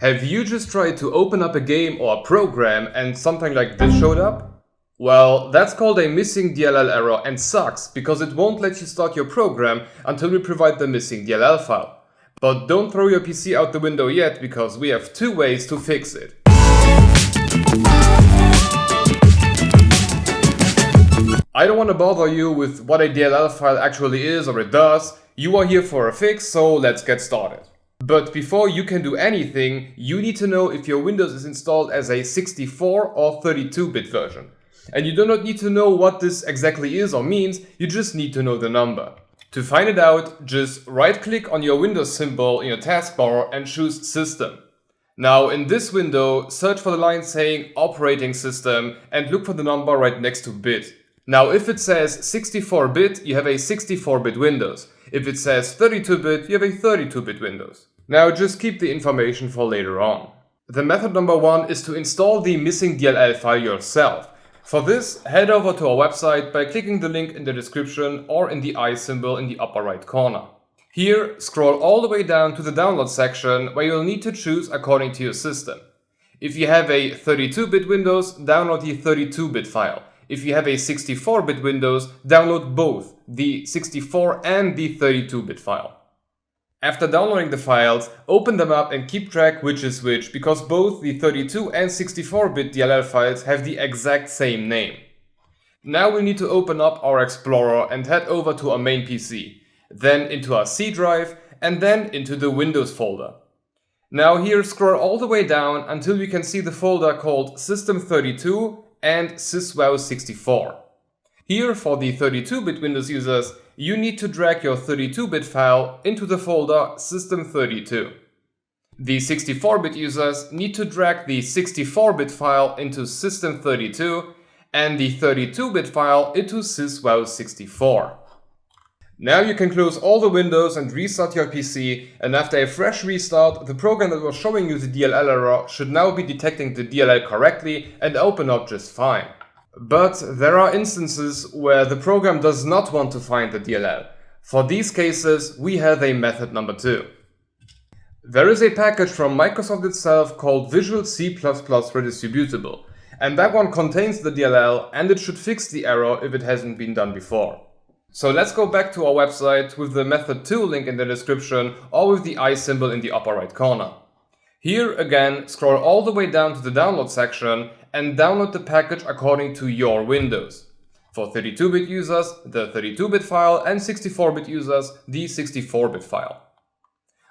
Have you just tried to open up a game or a program and something like this showed up? Well, that's called a missing DLL error and sucks because it won't let you start your program until we provide the missing DLL file. But don't throw your PC out the window yet because we have two ways to fix it. I don't want to bother you with what a DLL file actually is or it does. You are here for a fix, so let's get started. But before you can do anything, you need to know if your Windows is installed as a 64 or 32-bit version. And you do not need to know what this exactly is or means, you just need to know the number. To find it out, just right-click on your Windows symbol in your taskbar and choose System. Now in this window, search for the line saying Operating System and look for the number right next to bit. Now if it says 64-bit, you have a 64-bit Windows. If it says 32-bit, you have a 32-bit Windows. Now just keep the information for later on. The method number one is to install the missing DLL file yourself. For this, head over to our website by clicking the link in the description or in the I symbol in the upper right corner. Here, scroll all the way down to the download section where you'll need to choose according to your system. If you have a 32-bit Windows, download the 32-bit file. If you have a 64-bit Windows, download both, the 64 and the 32-bit file. After downloading the files, open them up and keep track which is which, because both the 32 and 64-bit DLL files have the exact same name. Now we need to open up our Explorer and head over to our main PC, then into our C drive, and then into the Windows folder. Now here scroll all the way down until you can see the folder called System32 and syswow64. Here, for the 32-bit Windows users, you need to drag your 32-bit file into the folder System32. The 64-bit users need to drag the 64-bit file into System32 and the 32-bit file into syswow64. Now you can close all the windows and restart your PC, and after a fresh restart, the program that was showing you the DLL error should now be detecting the DLL correctly and open up just fine. But there are instances where the program does not want to find the DLL. For these cases, we have a method number two. There is a package from Microsoft itself called Visual C++ Redistributable, and that one contains the DLL and it should fix the error if it hasn't been done before. So let's go back to our website with the method 2 link in the description or with the I symbol in the upper right corner. Here again, scroll all the way down to the download section and download the package according to your Windows. For 32-bit users, the 32-bit file, and 64-bit users, the 64-bit file.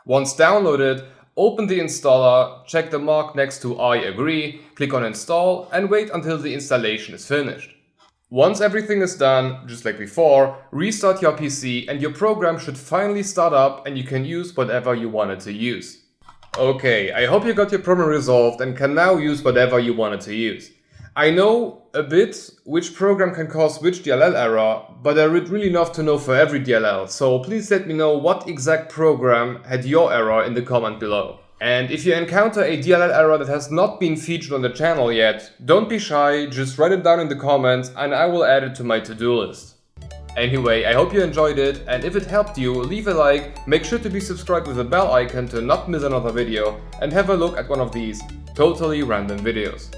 Once downloaded, open the installer, check the mark next to I agree, click on install and wait until the installation is finished. Once everything is done, just like before, restart your PC and your program should finally start up and you can use whatever you wanted to use. Okay, I hope you got your problem resolved and can now use whatever you wanted to use. I know a bit which program can cause which DLL error, but I would really love to know for every DLL, so please let me know what exact program had your error in the comment below. And if you encounter a DLL error that has not been featured on the channel yet, don't be shy, just write it down in the comments and I will add it to my to-do list. Anyway, I hope you enjoyed it, and if it helped you, leave a like, make sure to be subscribed with the bell icon to not miss another video, and have a look at one of these totally random videos.